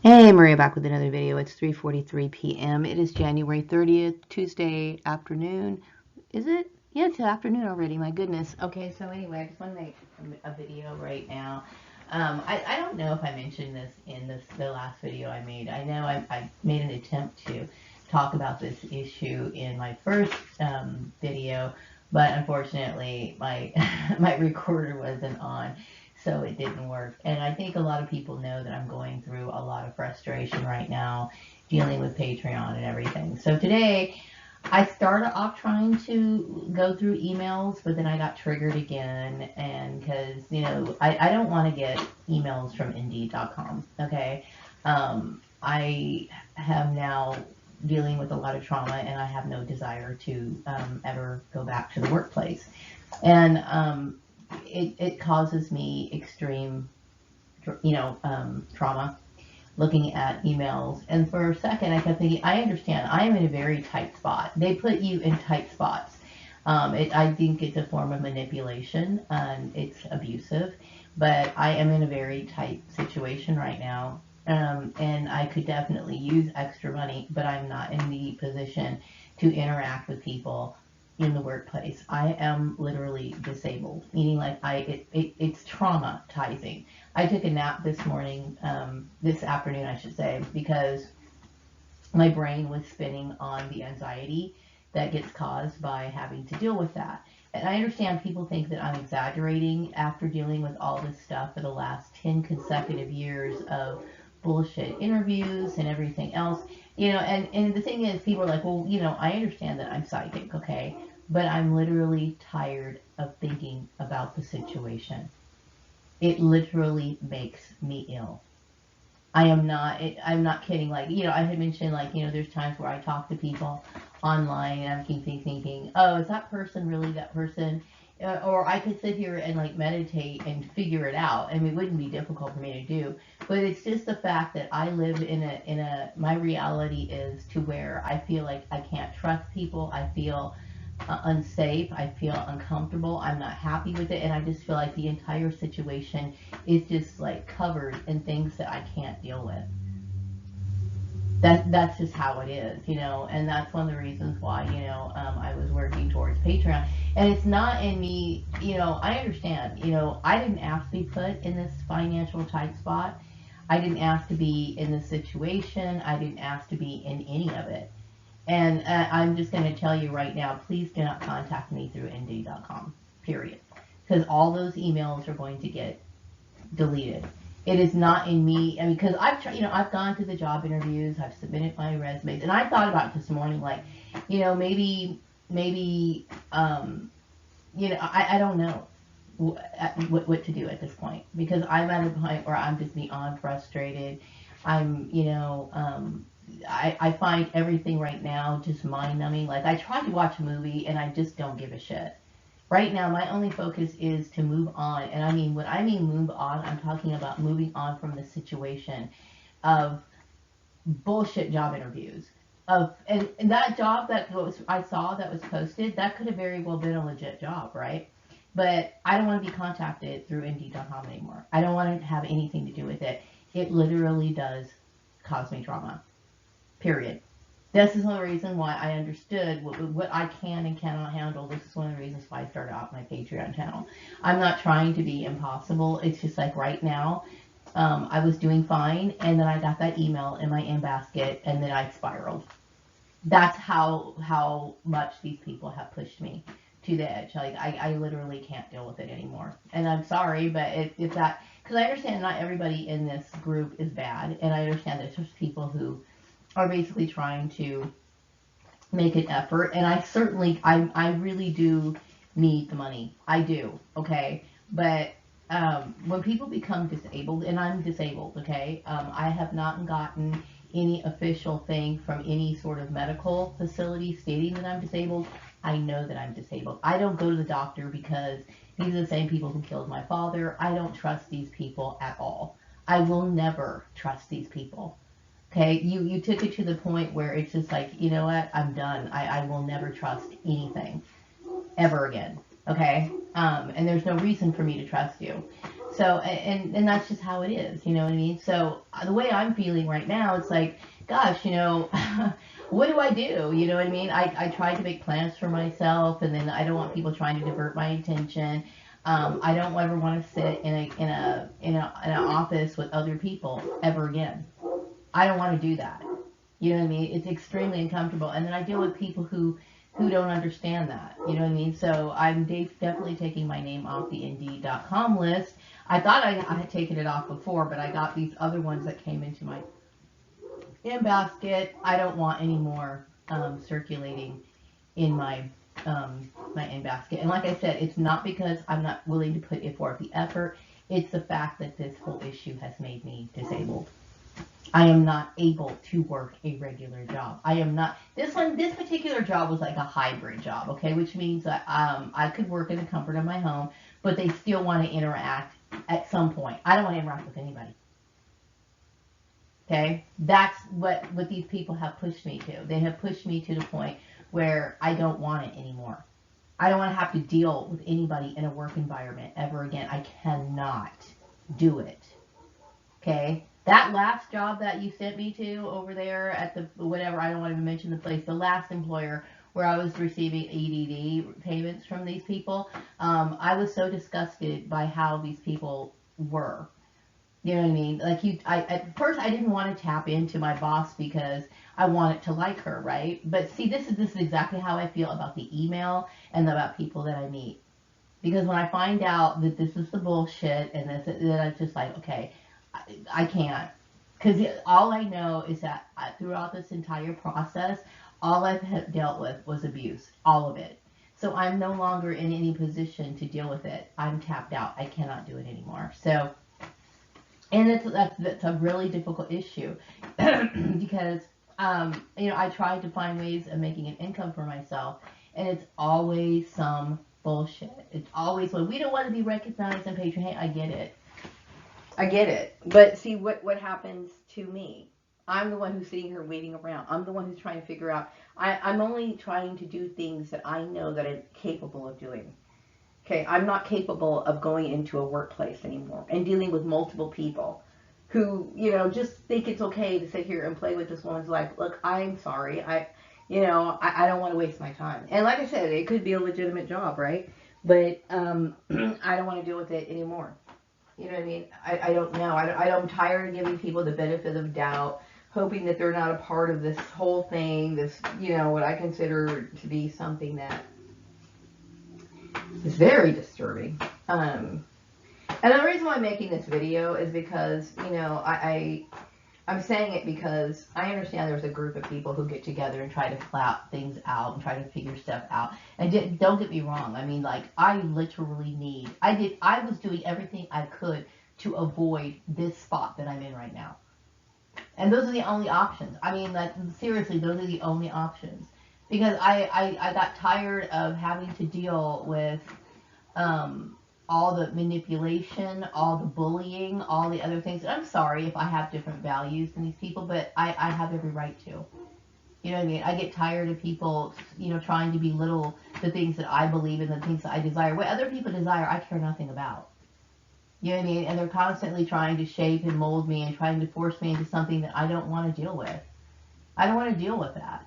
Hey, Maria back with another video. It's 3:43 p.m. It is January 30th, Tuesday afternoon. Is it? Yeah, it's afternoon already. My goodness. Okay, so anyway, I just want to make a video right now. I don't know if I mentioned this in the last video I made. I know I made an attempt to talk about this issue in my first video, but unfortunately my my recorder wasn't on, so it didn't work. And I think a lot of people know that I'm going through a lot of frustration right now dealing with Patreon and everything. So today I started off trying to go through emails, but then I got triggered again. And because, I don't want to get emails from Indeed.com. Okay. I have now dealing with a lot of trauma and I have no desire to ever go back to the workplace. And it causes me extreme, trauma looking at emails. And for a second, I kept thinking, I understand. I am in a very tight spot. They put you in tight spots. I think it's a form of manipulation and it's abusive. But I am in a very tight situation right now. And I could definitely use extra money, but I'm not in the position to interact with people in the workplace. I am literally disabled, meaning like it's traumatizing. I took a nap this morning, this afternoon, I should say, because my brain was spinning on the anxiety that gets caused by having to deal with that. And I understand people think that I'm exaggerating after dealing with all this stuff for the last 10 consecutive years of bullshit interviews and everything else. And the thing is, people are like, well, I understand that I'm psychic, okay? But I'm literally tired of thinking about the situation. It literally makes me ill. I'm not kidding. Like, I had mentioned, like, there's times where I talk to people online and I keep thinking, oh, is that person really that person? Or I could sit here and like meditate and figure it out. I mean, it wouldn't be difficult for me to do, but it's just the fact that I live my reality is to where I feel like I can't trust people. I feel unsafe. I feel uncomfortable. I'm not happy with it. And I just feel like the entire situation is just like covered in things that I can't deal with. That's just how it is, and that's one of the reasons why, I was working towards Patreon. And it's not in me, I understand, I didn't ask to be put in this financial tight spot. I didn't ask to be in this situation. I didn't ask to be in any of it. And I'm just going to tell you right now, please do not contact me through Indeed.com, period. Because all those emails are going to get deleted. It is not in me. I mean, because I've gone to the job interviews, I've submitted my resumes, and I thought about it this morning, like, maybe, I don't know what to do at this point, because I'm at a point where I'm just beyond frustrated. I'm, I find everything right now just mind numbing. Like, I tried to watch a movie and I just don't give a shit. Right now, my only focus is to move on. And I mean, when I mean move on, I'm talking about moving on from the situation of bullshit job interviews. And that job I saw that was posted, that could have very well been a legit job, right? But I don't want to be contacted through Indeed.com anymore. I don't want to have anything to do with it. It literally does cause me trauma. Period. This is one of the reasons why I understood what I can and cannot handle. This is one of the reasons why I started out my Patreon channel. I'm not trying to be impossible. It's just like right now, I was doing fine, and then I got that email in my in basket, and then I spiraled. That's how much these people have pushed me to the edge. Like, I literally can't deal with it anymore. And I'm sorry, but it's that, because I understand not everybody in this group is bad, and I understand that there's people who are basically trying to make an effort. And I really do need the money. I do, okay? But when people become disabled, and I'm disabled, okay? I have not gotten any official thing from any sort of medical facility stating that I'm disabled. I know that I'm disabled. I don't go to the doctor because these are the same people who killed my father. I don't trust these people at all. I will never trust these people. Okay, you took it to the point where it's just like, you know what, I'm done. I will never trust anything ever again. Okay, and there's no reason for me to trust you. So, and that's just how it is, you know what I mean? So the way I'm feeling right now, it's like, gosh, what do I do? You know what I mean? I try to make plans for myself, and then I don't want people trying to divert my attention. I don't ever want to sit in an office with other people ever again. I don't want to do that. You know what I mean? It's extremely uncomfortable. And then I deal with people who don't understand that. You know what I mean? So I'm definitely taking my name off the Indeed.com list. I thought I had taken it off before, but I got these other ones that came into my in basket. I don't want any more circulating in my in basket. And like I said, it's not because I'm not willing to put forth the effort. It's the fact that this whole issue has made me disabled. I am not able to work a regular job. I am not. This particular job was like a hybrid job, okay, which means that I could work in the comfort of my home, but they still want to interact at some point. I don't want to interact with anybody. Okay, that's what these people have pushed me to. They have pushed me to the point where I don't want it anymore. I don't want to have to deal with anybody in a work environment ever again. I cannot do it. Okay, that last job that you sent me to over there at the whatever, I don't want to mention the place, the last employer where I was receiving EDD payments from these people, I was so disgusted by how these people were. You know what I mean? Like at first I didn't want to tap into my boss because I wanted to like her, right? But see, this is exactly how I feel about the email and about people that I meet. Because when I find out that this is the bullshit and then I'm just like, okay, I can't. Because all I know is that throughout this entire process, all I've dealt with was abuse, all of it. So I'm no longer in any position to deal with it. I'm tapped out. I cannot do it anymore. So, and that's a really difficult issue because I tried to find ways of making an income for myself, and it's always some bullshit. It's always, well, we don't want to be recognized and paid. Hey, I get it. I get it. But see what happens to me. I'm the one who's sitting here waiting around. I'm the one who's trying to figure out. I'm only trying to do things that I know that I'm capable of doing. Okay, I'm not capable of going into a workplace anymore and dealing with multiple people who, just think it's okay to sit here and play with this woman's life. Look, I'm sorry. I don't want to waste my time. And like I said, it could be a legitimate job, right? But I don't want to deal with it anymore. You know what I mean? I don't know. I'm tired of giving people the benefit of doubt, hoping that they're not a part of this whole thing, this, what I consider to be something that is very disturbing. And the reason why I'm making this video is because, I'm saying it because I understand there's a group of people who get together and try to clap things out and try to figure stuff out. And don't get me wrong. I mean, like, I literally I was doing everything I could to avoid this spot that I'm in right now. And those are the only options. I mean, like, seriously, those are the only options. Because I got tired of having to deal with, all the manipulation, all the bullying, all the other things. I'm sorry if I have different values than these people, but I have every right to. You know what I mean? I get tired of people, trying to belittle the things that I believe in, the things that I desire. What other people desire, I care nothing about. You know what I mean? And they're constantly trying to shape and mold me and trying to force me into something that I don't want to deal with. I don't want to deal with that.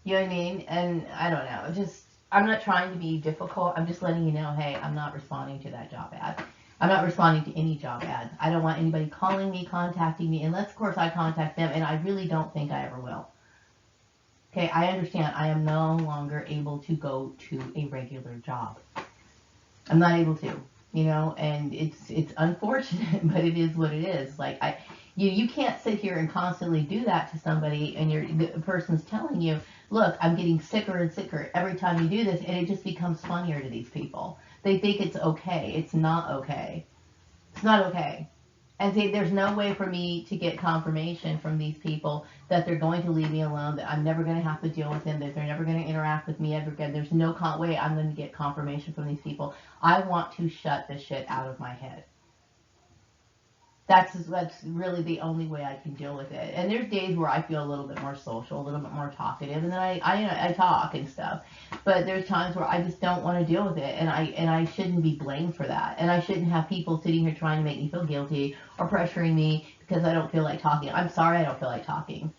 You know what I mean? And I don't know, I'm not trying to be difficult. I'm just letting you know, hey, I'm not responding to that job ad. I'm not responding to any job ads. I don't want anybody calling me, contacting me, unless, of course, I contact them, and I really don't think I ever will. Okay, I understand I am no longer able to go to a regular job. I'm not able to, and it's unfortunate, but it is what it is. Like, you can't sit here and constantly do that to somebody, and the person's telling you, look, I'm getting sicker and sicker every time you do this, and it just becomes funnier to these people. They think it's okay. It's not okay. It's not okay. And see, there's no way for me to get confirmation from these people that they're going to leave me alone, that I'm never going to have to deal with them, that they're never going to interact with me ever again. There's no way I'm going to get confirmation from these people. I want to shut the shit out of my head. That's really the only way I can deal with it. And there's days where I feel a little bit more social, a little bit more talkative, and then I talk and stuff. But there's times where I just don't want to deal with it, and I shouldn't be blamed for that. And I shouldn't have people sitting here trying to make me feel guilty or pressuring me because I don't feel like talking. I'm sorry I don't feel like talking.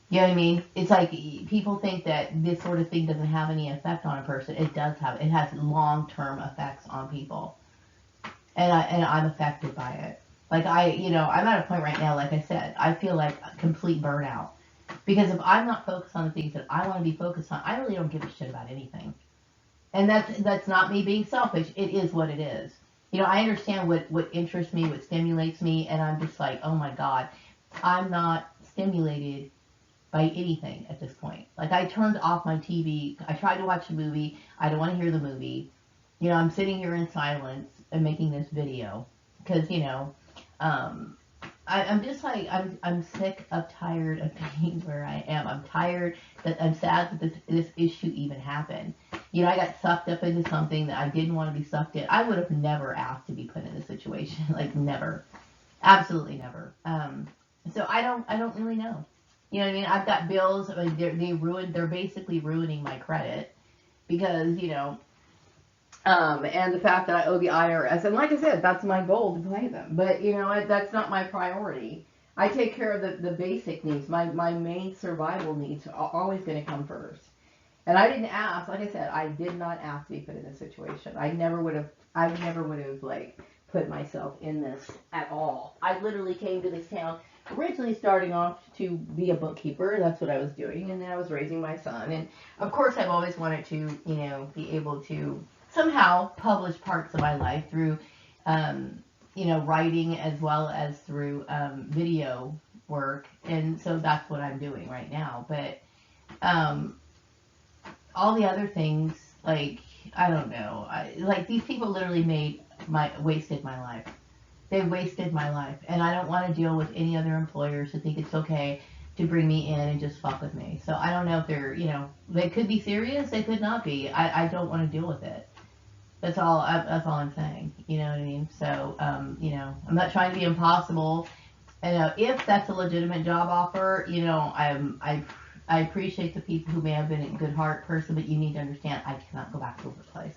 You know what I mean? It's like people think that this sort of thing doesn't have any effect on a person. It does have. It has long-term effects on people, and I'm affected by it. Like I'm at a point right now. Like I said, I feel like a complete burnout because if I'm not focused on the things that I want to be focused on, I really don't give a shit about anything. And that's not me being selfish. It is what it is. I understand what interests me, what stimulates me, and I'm just like, oh my god, I'm not stimulated by anything at this point. Like I turned off my TV. I tried to watch a movie. I don't want to hear the movie. I'm sitting here in silence and making this video because um, I'm just like I'm sick of tired of being where I am. I'm tired that I'm sad that this issue even happened. I got sucked up into something that I didn't want to be sucked in. I would have never asked to be put in this situation, like never, absolutely never. So I don't really know. You know what I mean? I've got bills. I mean, they're basically ruining my credit because and the fact that I owe the IRS, and like I said, that's my goal to pay them. But that's not my priority. I take care of the basic needs. My main survival needs are always going to come first. And I didn't ask. Like I said, I did not ask to be put in this situation. I never would have. I never would have like put myself in this at all. I literally came to this town originally starting off to be a bookkeeper. That's what I was doing, and then I was raising my son. And of course, I've always wanted to, be able to somehow publish parts of my life through, writing as well as through video work. And so that's what I'm doing right now. But all the other things, like, I don't know. Like, these people literally wasted my life. They wasted my life. And I don't want to deal with any other employers who think it's okay to bring me in and just fuck with me. So I don't know if they're, they could be serious. They could not be. I don't want to deal with it. That's all I'm saying. You know what I mean? So, I'm not trying to be impossible. And if that's a legitimate job offer, I appreciate the people who may have been a good heart person, but you need to understand I cannot go back to a workplace.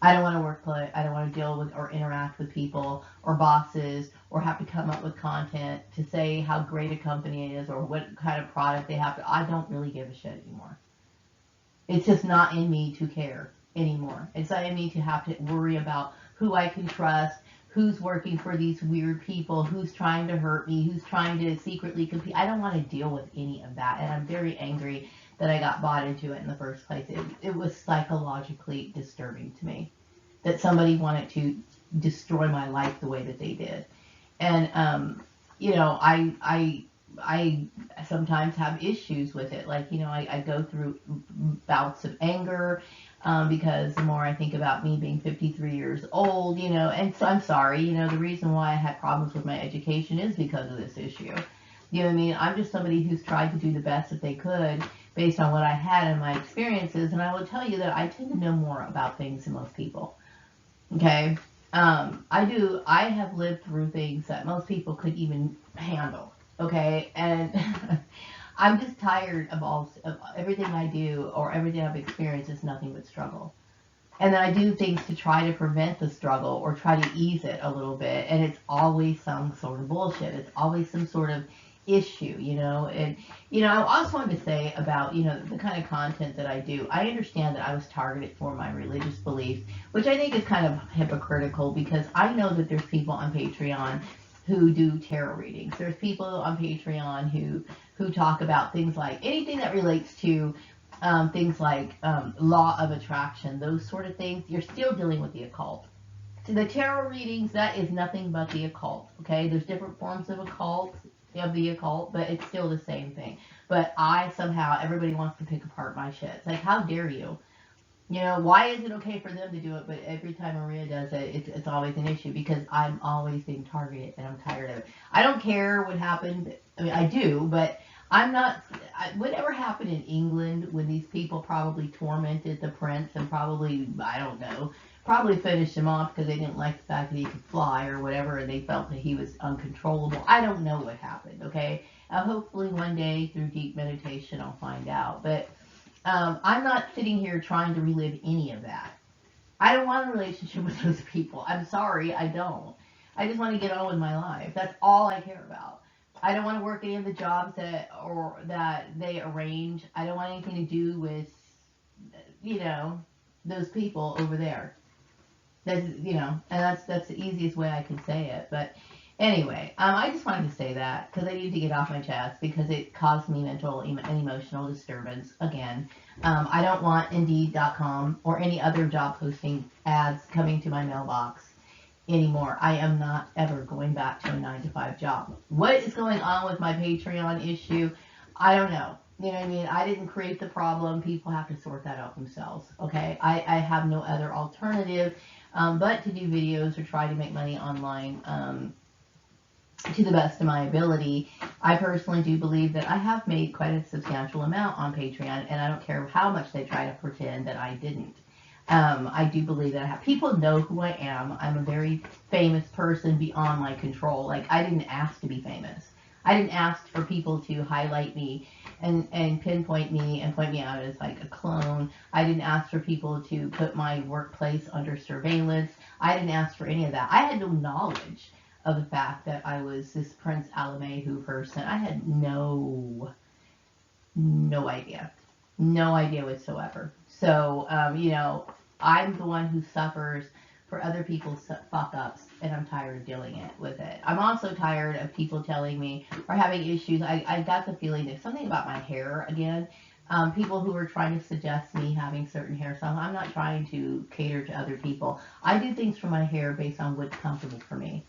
I don't want to workplace. I don't want to deal with or interact with people or bosses or have to come up with content to say how great a company is or what kind of product they have. I don't really give a shit anymore. It's just not in me to care anymore. It's not in me to have to worry about who I can trust, who's working for these weird people, who's trying to hurt me, who's trying to secretly compete. I don't want to deal with any of that, and I'm very angry that I got bought into it in the first place. It was psychologically disturbing to me that somebody wanted to destroy my life the way that they did. And, I sometimes have issues with it. Like, I go through bouts of anger because the more I think about me being 53 years old, and so I'm sorry, the reason why I had problems with my education is because of this issue. You know what I mean? I'm just somebody who's tried to do the best that they could based on what I had and my experiences, and I will tell you that I tend to know more about things than most people. Okay? I have lived through things that most people could even handle. Okay? And I'm just tired of everything I do or everything I've experienced is nothing but struggle. And then I do things to try to prevent the struggle or try to ease it a little bit, and it's always some sort of bullshit. It's always some sort of issue, and I also wanted to say about the kind of content that I do. I understand that I was targeted for my religious beliefs, which I think is kind of hypocritical because I know that there's people on Patreon who do tarot readings. There's people on Patreon who talk about things like anything that relates to things like law of attraction, those sort of things. You're still dealing with the occult. So the tarot readings, that is nothing but the occult. Okay, there's different forms of the occult, but it's still the same thing. But everybody wants to pick apart my shit. It's like, how dare you? Why is it okay for them to do it, but every time Maria does it, it's always an issue because I'm always being targeted and I'm tired of it. I don't care what happened. I mean, I do, but I'm not. Whatever happened in England when these people probably tormented the prince and probably, I don't know, probably finished him off because they didn't like the fact that he could fly or whatever, and they felt that he was uncontrollable. I don't know what happened, okay? Hopefully one day through deep meditation I'll find out. But I'm not sitting here trying to relive any of that. I don't want a relationship with those people. I'm sorry, I don't. I just want to get on with my life. That's all I care about. I don't want to work any of the jobs that they arrange. I don't want anything to do with, you know, those people over there. That's, you know, and that's the easiest way I can say it. But anyway, I just wanted to say that because I needed to get off my chest because it caused me mental and emotional disturbance again. I don't want Indeed.com or any other job posting ads coming to my mailbox anymore. I am not ever going back to a 9 to 5 job. What is going on with my Patreon issue? I don't know. You know what I mean? I didn't create the problem. People have to sort that out themselves. Okay? I have no other alternative but to do videos or try to make money online to the best of my ability. I personally do believe that I have made quite a substantial amount on Patreon, and I don't care how much they try to pretend that I didn't. I do believe that I have. People know who I am. I'm a very famous person beyond my control. Like, I didn't ask to be famous. I didn't ask for people to highlight me and pinpoint me and point me out as like a clone. I didn't ask for people to put my workplace under surveillance. I didn't ask for any of that. I had no knowledge of the fact that I was this Prince Alamehu person. I had no idea. No idea whatsoever. So, you know, I'm the one who suffers for other people's fuck-ups, and I'm tired of dealing with it. I'm also tired of people telling me or having issues. I got the feeling that something about my hair again. People who are trying to suggest me having certain hairstyles. I'm not trying to cater to other people. I do things for my hair based on what's comfortable for me.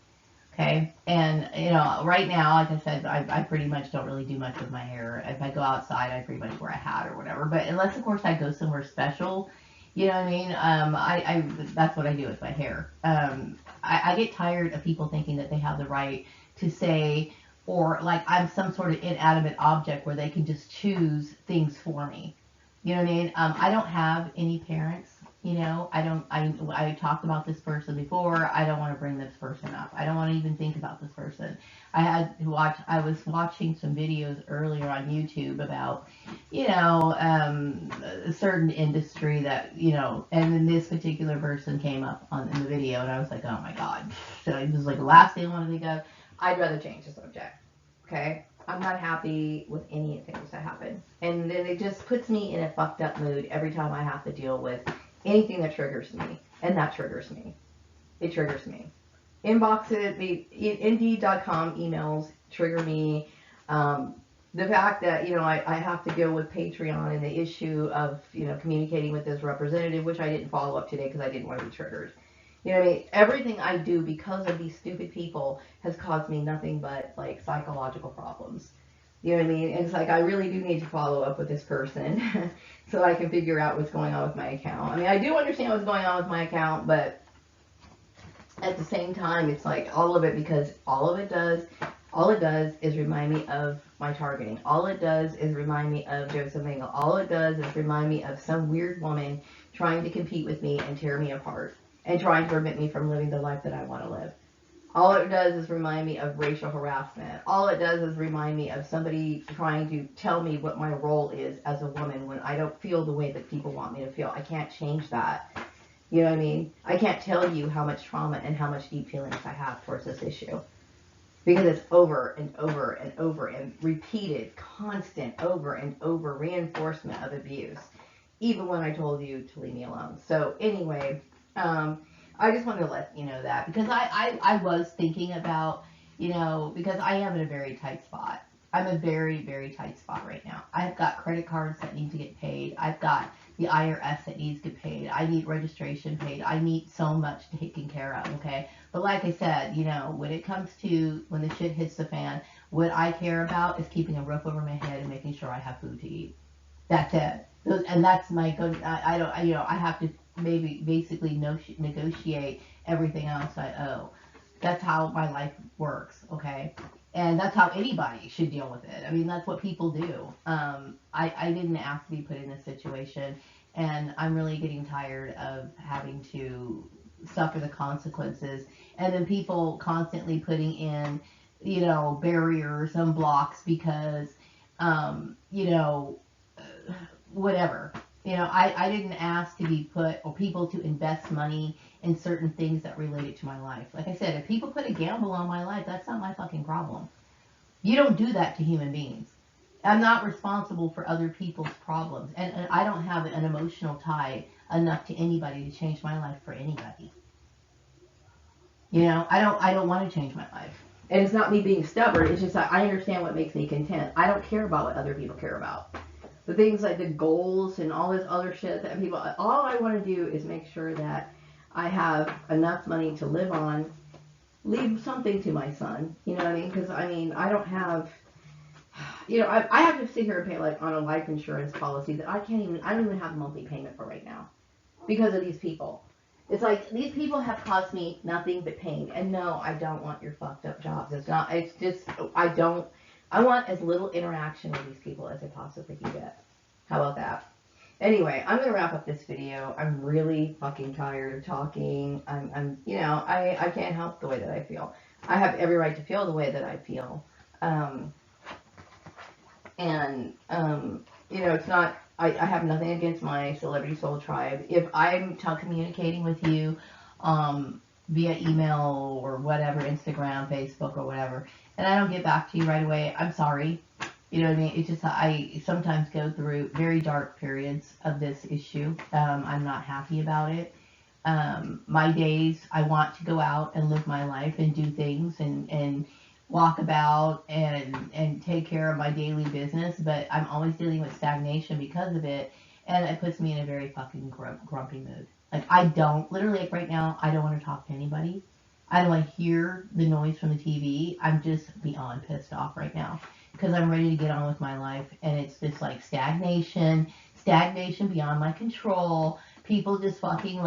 Okay, and you know, right now, like I said, I pretty much don't really do much with my hair. If I go outside, I pretty much wear a hat or whatever. But unless, of course, I go somewhere special, you know what I mean? I that's what I do with my hair. I get tired of people thinking that they have the right to say, or like I'm some sort of inanimate object where they can just choose things for me. You know what I mean? I don't have any parents. You know, I talked about this person before. I don't want to bring this person up. I don't want to even think about this person. I was watching some videos earlier on YouTube about, you know, a certain industry that, you know, and then this particular person came up in the video and I was like, oh my God. So it was like the last thing I wanted to think of. I'd rather change the subject. Okay? I'm not happy with any of the things that happen. And then it just puts me in a fucked up mood every time I have to deal with anything that triggers me, and that triggers me. It triggers me. Inboxes, Indeed.com emails trigger me. The fact that, you know, I have to deal with Patreon and the issue of, you know, communicating with this representative, which I didn't follow up today because I didn't want to be triggered. You know what I mean? Everything I do because of these stupid people has caused me nothing but, like, psychological problems. You know what I mean? It's like I really do need to follow up with this person so I can figure out what's going on with my account. I mean, I do understand what's going on with my account, but at the same time, it's like all of it, because all it does is remind me of my targeting. All it does is remind me of Joseph Mengele. All it does is remind me of some weird woman trying to compete with me and tear me apart and trying to prevent me from living the life that I want to live. All it does is remind me of racial harassment. All it does is remind me of somebody trying to tell me what my role is as a woman when I don't feel the way that people want me to feel. I can't change that. You know what I mean? I can't tell you how much trauma and how much deep feelings I have towards this issue. Because it's over and over and over and repeated, constant, over and over reinforcement of abuse. Even when I told you to leave me alone. So anyway, I just wanted to let you know that, because I was thinking about, you know, because I am in a very tight spot. I'm in a very, very tight spot right now. I've got credit cards that need to get paid. I've got the IRS that needs to get paid. I need registration paid. I need so much taken care of, okay? But like I said, you know, when it comes to, when the shit hits the fan, what I care about is keeping a roof over my head and making sure I have food to eat. That's it. And that's my, I don't, you know, I have to maybe basically negotiate everything else I owe. That's how my life works, okay? And that's how anybody should deal with it. I mean, that's what people do. I didn't ask to be put in this situation. And I'm really getting tired of having to suffer the consequences. And then people constantly putting in, barriers and blocks because, you know, whatever. I didn't ask to be put or people to invest money in certain things that related to my life. Like I said, if people put a gamble on my life, that's not my fucking problem. You don't do that to human beings. I'm not responsible for other people's problems. And I don't have an emotional tie enough to anybody to change my life for anybody. I don't want to change my life. And it's not me being stubborn. It's just that I understand what makes me content. I don't care about what other people care about. The things like the goals and all this other shit that people, all I want to do is make sure that I have enough money to live on, leave something to my son. You know what I mean? Because I don't have, I have to sit here and pay like on a life insurance policy that I don't even have a monthly payment for right now because of these people. It's like these people have caused me nothing but pain. And no, I don't want your fucked up jobs. It's just, I want as little interaction with these people as I possibly can get. How about that? Anyway, I'm going to wrap up this video. I'm really fucking tired of talking. I can't help the way that I feel. I have every right to feel the way that I feel. It's not, I have nothing against my Celebrity Soul Tribe. If I'm communicating with you via email or whatever, Instagram, Facebook, or whatever, and I don't get back to you right away, I'm sorry. You know what I mean? It's just I sometimes go through very dark periods of this issue. I'm not happy about it. My days, I want to go out and live my life and do things and walk about and take care of my daily business, but I'm always dealing with stagnation because of it, and it puts me in a very fucking grumpy mood. Like, literally, like right now, I don't want to talk to anybody. I don't want to hear the noise from the TV. I'm just beyond pissed off right now because I'm ready to get on with my life, and it's just like stagnation beyond my control. People just fucking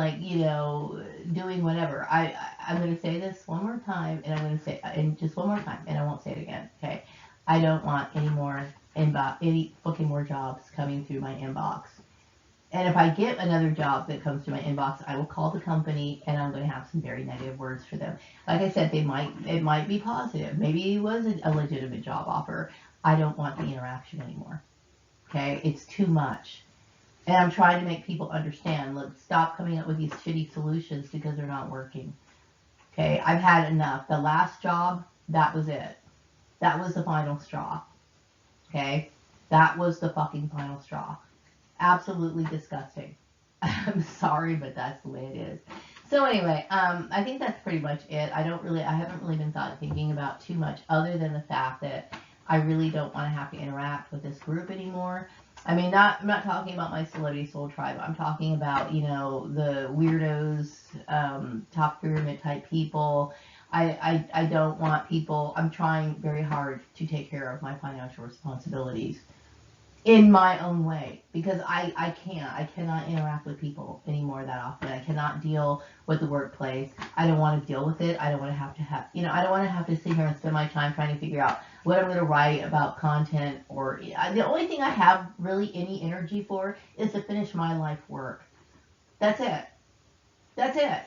doing whatever. I'm going to say this one more time, and I'm going to say, and just one more time, and I won't say it again, okay? I don't want any fucking more jobs coming through my inbox. And if I get another job that comes to my inbox, I will call the company, and I'm going to have some very negative words for them. Like I said, it might be positive. Maybe it was a legitimate job offer. I don't want the interaction anymore. Okay? It's too much. And I'm trying to make people understand. Let's stop coming up with these shitty solutions because they're not working. Okay? I've had enough. The last job, that was it. That was the final straw. Okay? That was the fucking final straw. Absolutely disgusting. I'm sorry, but that's the way it is. So anyway, I think that's pretty much it. I haven't really been thinking about too much other than the fact that I really don't want to have to interact with this group anymore. I'm not talking about my Celebrity Soul Tribe. I'm talking about, the weirdos, top pyramid type people. I don't want people, I'm trying very hard to take care of my financial responsibilities in my own way, because I cannot interact with people anymore that often. I cannot deal with the workplace. I don't want to deal with it. I don't want to have I don't want to have to sit here and spend my time trying to figure out what I'm going to write about content, or the only thing I have really any energy for is to finish my life work. That's it. That's it.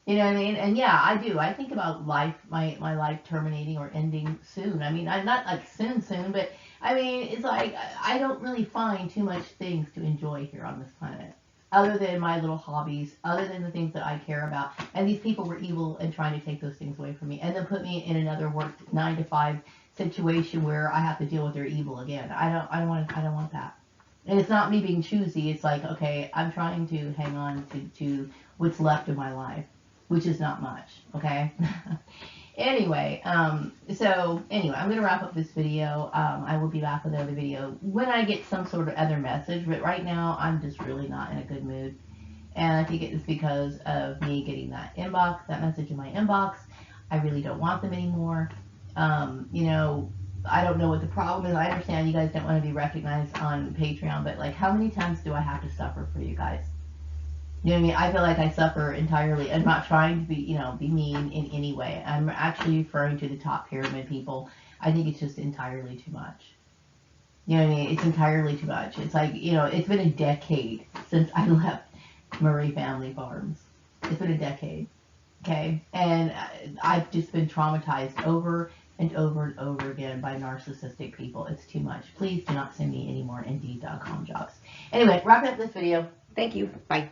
You know what I mean? And yeah, I do. I think about my life terminating or ending soon. I'm not like soon, but it's like I don't really find too much things to enjoy here on this planet, other than my little hobbies, other than the things that I care about. And these people were evil and trying to take those things away from me, and then put me in another 9 to 5 situation where I have to deal with their evil again. I don't want that. And it's not me being choosy. It's like, okay, I'm trying to hang on to what's left of my life, which is not much, okay? Anyway, I'm going to wrap up this video. I will be back with another video when I get some sort of other message, but right now I'm just really not in a good mood. And I think it's because of me getting that message in my inbox. I really don't want them anymore. I don't know what the problem is. I understand you guys don't want to be recognized on Patreon, but like, how many times do I have to suffer for you guys? You know what I mean? I feel like I suffer entirely. I'm not trying to be mean in any way. I'm actually referring to the top pyramid people. I think it's just entirely too much. You know what I mean? It's entirely too much. It's like, you know, it's been a decade since I left Murray Family Farms. It's been a decade. Okay? And I've just been traumatized over and over and over again by narcissistic people. It's too much. Please do not send me any more Indeed.com jobs. Anyway, wrapping up this video. Thank you. Bye.